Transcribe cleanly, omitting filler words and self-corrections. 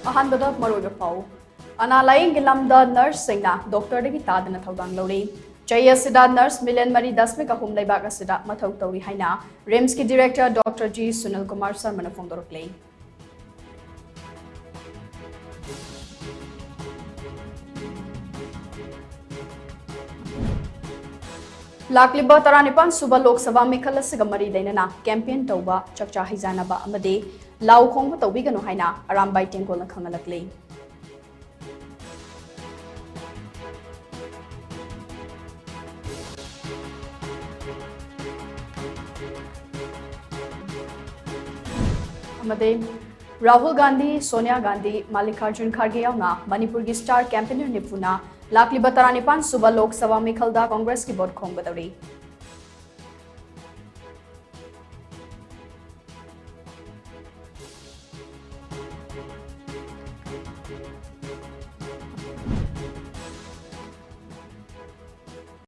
अहानबदा मरोइबा पाउ अनालायंग गिलमदा nurse सिंगना doctor दगी तादना थौदांग लौरी चयसिदा nurse million मरी दशमिक अहुम लेबाक असिदा मथौ तौरी हाइना रिम्स की डायरेक्टर डॉक्टर जी सुनील कुमार शर्मा ने फोंदोरक्ले लाक्लिबा 19 सुबा लोकसभा मिखल असिगा मरी लेना कैंपेन तौबा चक्चा हिजानबा अमदे लाउ खोंग तौबिगनो हाइना अरामबाई टेंगोल खंगलक्ले राहुल गांधी सोनिया गांधी मल्लिकार्जुन खड़गे यावना मणिपुर की स्टार कैंपेनर निपुना लाक्लिबा 19 सुबा लोकसभा मिखलदा कांग्रेस की बोर्ड खोंगबदौरी